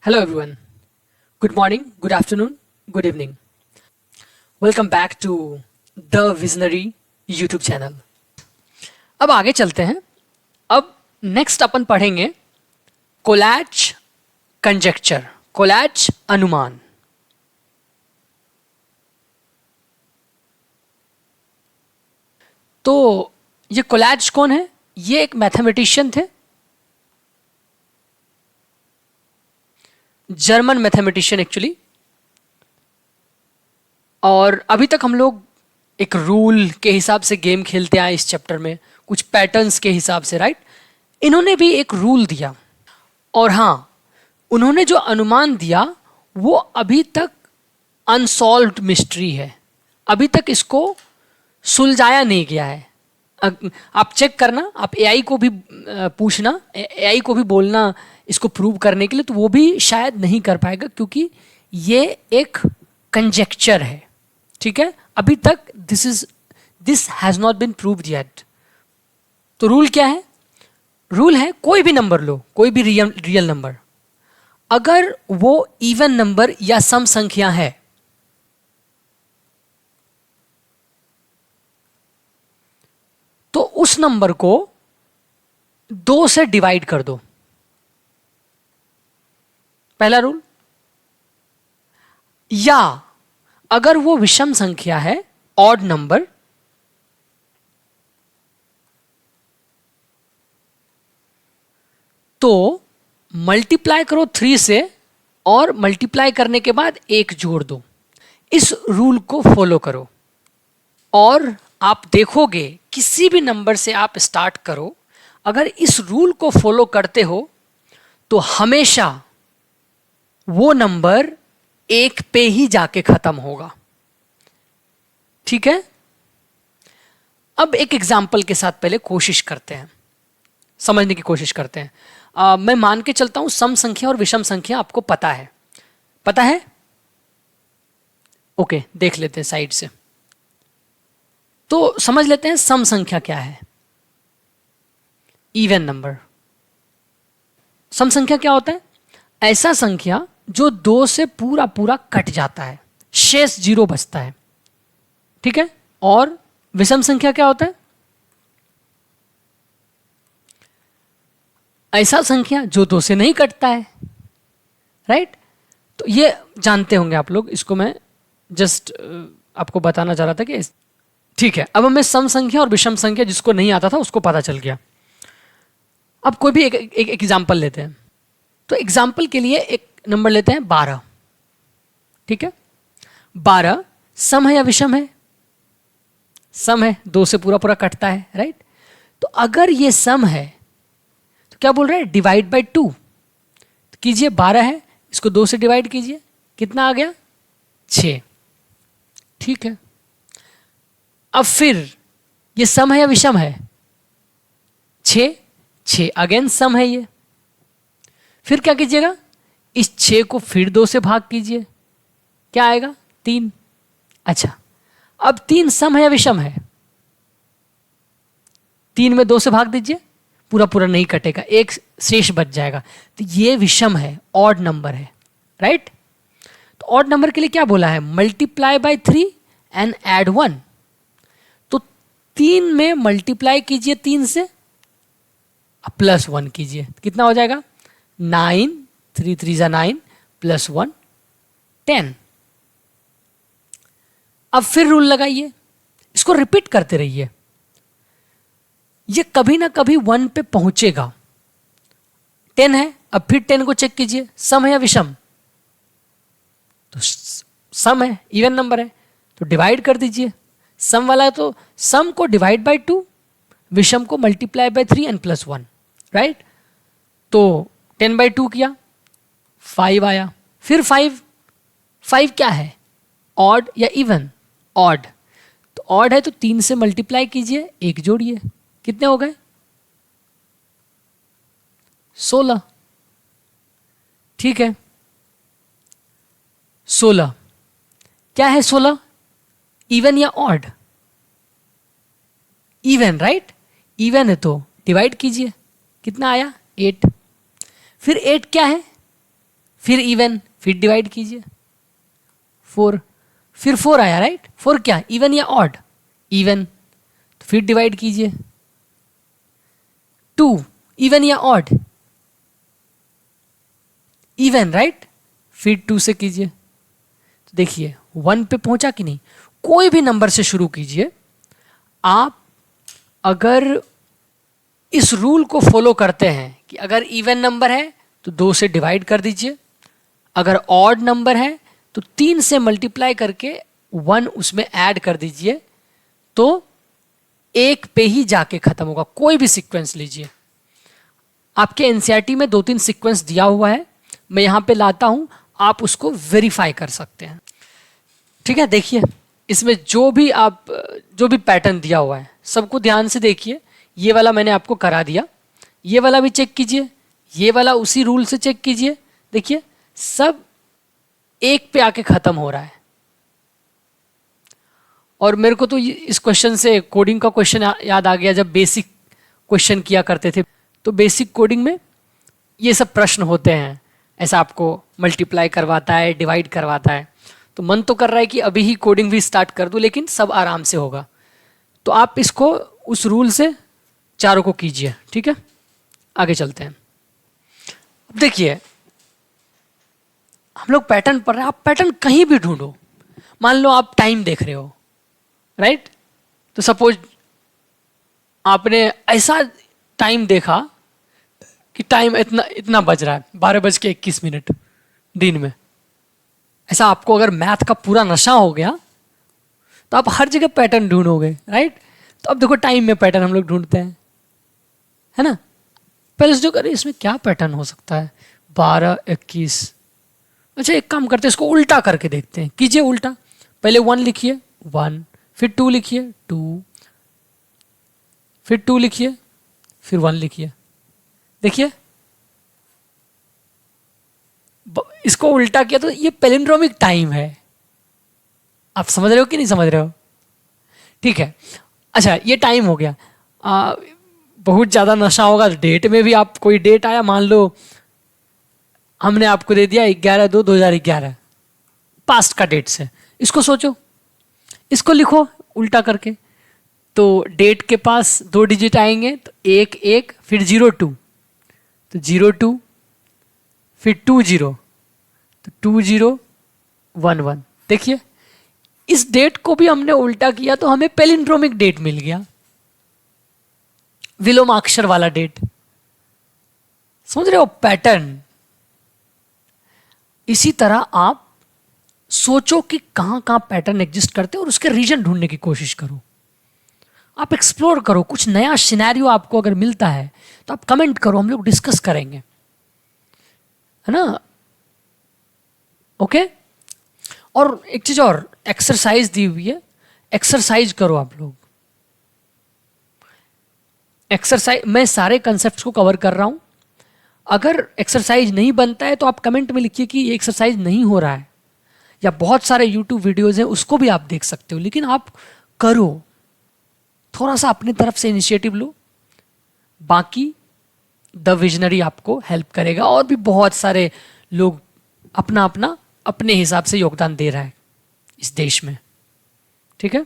Hello everyone. Good morning, good afternoon, good evening. Welcome back to The Visionary YouTube channel. अब आगे चलते हैं. अब नेक्स्ट अपन पढ़ेंगे कोलैच कंजेक्चर, कोलैच अनुमान. तो ये कोलैच कौन है? ये एक मैथमेटिशियन थे, जर्मन मैथमेटिशियन एक्चुअली. और अभी तक हम लोग एक रूल के हिसाब से गेम खेलते आए इस चैप्टर में, कुछ पैटर्न्स के हिसाब से, राइट. इन्होंने भी एक रूल दिया, और हाँ, उन्होंने जो अनुमान दिया वो अभी तक अनसॉल्व्ड मिस्ट्री है. अभी तक इसको सुलझाया नहीं गया है. आप चेक करना, आप एआई को भी पूछना, एआई को भी बोलना इसको प्रूव करने के लिए, तो वो भी शायद नहीं कर पाएगा, क्योंकि ये एक कंजेक्चर है. ठीक है, अभी तक this has not been proved yet. तो रूल क्या है? रूल है कोई भी नंबर लो, कोई भी रियल नंबर, अगर वो इवन नंबर या सम संख्या है, तो उस नंबर को 2 से डिवाइड कर दो. पहला रूल. या अगर वो विषम संख्या है, ऑड नंबर, तो मल्टीप्लाई करो 3 से, और मल्टीप्लाई करने के बाद 1 जोड़ दो. इस रूल को फॉलो करो और आप देखोगे किसी भी नंबर से आप स्टार्ट करो, अगर इस रूल को फॉलो करते हो तो हमेशा वो नंबर 1 पे ही जाके खत्म होगा. ठीक है. अब एक एग्जाम्पल के साथ पहले कोशिश करते हैं, समझने की कोशिश करते हैं. मैं मान के चलता हूं सम संख्या और विषम संख्या आपको पता है. पता है? ओके, देख लेते हैं साइड से. तो समझ लेते हैं सम संख्या क्या है. Even number. सम संख्या क्या होता है? ऐसा संख्या जो 2 से पूरा पूरा कट जाता है, शेष 0 बचता है. ठीक है. और विषम संख्या क्या होता है? ऐसा संख्या जो 2 से नहीं कटता है, राइट. तो ये जानते होंगे आप लोग, इसको मैं जस्ट आपको बताना चाह रहा था कि ठीक है. अब हमें सम संख्या और विषम संख्या जिसको नहीं आता था उसको पता चल गया. अब कोई भी एक एग्जाम्पल लेते हैं. तो एग्जाम्पल के लिए एक नंबर लेते हैं 12. ठीक है. 12 सम है या विषम है? सम है, 2 से पूरा पूरा कटता है, राइट. तो अगर ये सम है तो क्या बोल रहे हैं? डिवाइड बाय 2 कीजिए. 12 है, इसको 2 से डिवाइड कीजिए, कितना आ गया? 6. ठीक है. अब फिर ये सम है या विषम है? 6 अगेन सम है ये. फिर क्या कीजिएगा? इस 6 को फिर 2 से भाग कीजिए, क्या आएगा? 3. अच्छा, अब 3 सम है या विषम है? 3 में 2 से भाग दीजिए, पूरा पूरा नहीं कटेगा, 1 शेष बच जाएगा. तो ये विषम है, ऑड नंबर है, राइट. तो ऑड नंबर के लिए क्या बोला है? Multiply by 3 and add 1. तो 3 में मल्टीप्लाई कीजिए 3 से, प्लस 1 कीजिए, कितना हो जाएगा? 9, 3 3 जा 9, प्लस 1 10. अब फिर रूल लगाइए, इसको रिपीट करते रहिए, ये कभी ना कभी 1 पे पहुंचेगा. 10 है, अब फिर 10 को चेक कीजिए, सम है या विषम? तो सम है, इवन नंबर है, तो डिवाइड कर दीजिए. सम वाला है तो सम को डिवाइड बाय 2, विषम को multiply by 3 and plus 1, right. तो 10 बाय 2 किया, 5 आया. फिर 5 क्या है? ऑड या इवन? ऑड. तो ऑड है तो 3 से मल्टीप्लाई कीजिए, 1 जोड़िए, कितने हो गए? 16. ठीक है. 16 क्या है? 16 इवन या ऑड? Even, right. इवन है तो डिवाइड कीजिए, कितना आया? 8. फिर 8 क्या है? फिर इवन, फिर डिवाइड कीजिए 4, फिर 4 आया राइट। 4 क्या, इवन या ऑड, इवन, तो फिर डिवाइड कीजिए 2, इवन या ऑड, इवन राइट, फिर 2 से कीजिए। तो देखिए 1 पे पहुंचा कि नहीं। कोई भी नंबर से शुरू कीजिए, आप अगर इस रूल को फॉलो करते हैं कि अगर इवन नंबर है तो 2 से डिवाइड कर दीजिए, अगर ऑड नंबर है तो 3 से मल्टीप्लाई करके 1 उसमें ऐड कर दीजिए, तो 1 पे ही जाके खत्म होगा। कोई भी सीक्वेंस लीजिए, आपके एनसीईआरटी में 2-3 सीक्वेंस दिया हुआ है, मैं यहां पे लाता हूं, आप उसको वेरीफाई कर सकते हैं। ठीक है, देखिए इसमें जो भी पैटर्न दिया हुआ है सबको ध्यान से देखिए। ये वाला मैंने आपको करा दिया, ये वाला भी चेक कीजिए, ये वाला उसी रूल से चेक कीजिए। देखिए सब 1 पे आके खत्म हो रहा है। और मेरे को तो इस क्वेश्चन से कोडिंग का क्वेश्चन याद आ गया, जब बेसिक क्वेश्चन किया करते थे तो बेसिक कोडिंग में ये सब प्रश्न होते हैं, ऐसा आपको मल्टीप्लाई करवाता है, डिवाइड करवाता है। तो मन तो कर रहा है कि अभी ही कोडिंग भी स्टार्ट कर दूं, लेकिन सब आराम से होगा। तो आप इसको उस रूल से चारों को कीजिए। ठीक है, आगे चलते हैं। अब देखिए हम लोग पैटर्न पढ़ रहे हैं, आप पैटर्न कहीं भी ढूंढो। मान लो आप टाइम देख रहे हो राइट, तो सपोज आपने ऐसा टाइम देखा कि टाइम इतना इतना बज रहा है, 12:21 दिन में। ऐसा आपको अगर मैथ का पूरा नशा हो गया तो आप हर जगह पैटर्न ढूंढोगे राइट। तो अब देखो टाइम में पैटर्न हम लोग ढूंढते हैं, है ना। पहले जो करें इसमें क्या पैटर्न हो सकता है, 12:21। अच्छा एक काम करते हैं, इसको उल्टा करके देखते हैं। कीजिए उल्टा, पहले 1 लिखिए 1, फिर 2 लिखिए 2, फिर 2 लिखिए, फिर 1 लिखिए। देखिए इसको उल्टा किया तो ये पैलिंड्रोमिक टाइम है। आप समझ रहे हो कि नहीं समझ रहे हो? ठीक है, अच्छा ये टाइम हो गया। बहुत ज़्यादा नशा होगा तो डेट में भी, आप कोई डेट आया, मान लो हमने आपको दे दिया 11/2/2011, पास्ट का डेट से। इसको सोचो, इसको लिखो उल्टा करके। तो डेट के पास 2 डिजिट आएंगे, तो 1 1, फिर 0 2, तो 0 2, फिर 2 0, तो 2 0 1 1। देखिए इस डेट को भी हमने उल्टा किया तो हमें पैलिंड्रोमिक डेट मिल गया, विलोमाक्षर वाला डेट। समझ रहे हो पैटर्न? इसी तरह आप सोचो कि कहां कहां पैटर्न एग्जिस्ट करते हैं और उसके रीजन ढूंढने की कोशिश करो। आप एक्सप्लोर करो, कुछ नया सिनेरियो आपको अगर मिलता है तो आप कमेंट करो, हम लोग डिस्कस करेंगे, है ना। ओके। और एक चीज और, एक्सरसाइज दी हुई है, एक्सरसाइज करो आप लोग। एक्सरसाइज, मैं सारे कंसेप्ट्स को कवर कर रहा हूं। अगर एक्सरसाइज नहीं बनता है तो आप कमेंट में लिखिए कि ये एक्सरसाइज नहीं हो रहा है, या बहुत सारे यूट्यूब वीडियोज हैं उसको भी आप देख सकते हो, लेकिन आप करो, थोड़ा सा अपनी तरफ से इनिशिएटिव लो। बाकी द विजनरी आपको हेल्प करेगा, और भी बहुत सारे लोग अपना अपना अपने हिसाब से योगदान दे रहा है इस देश में। ठीक है।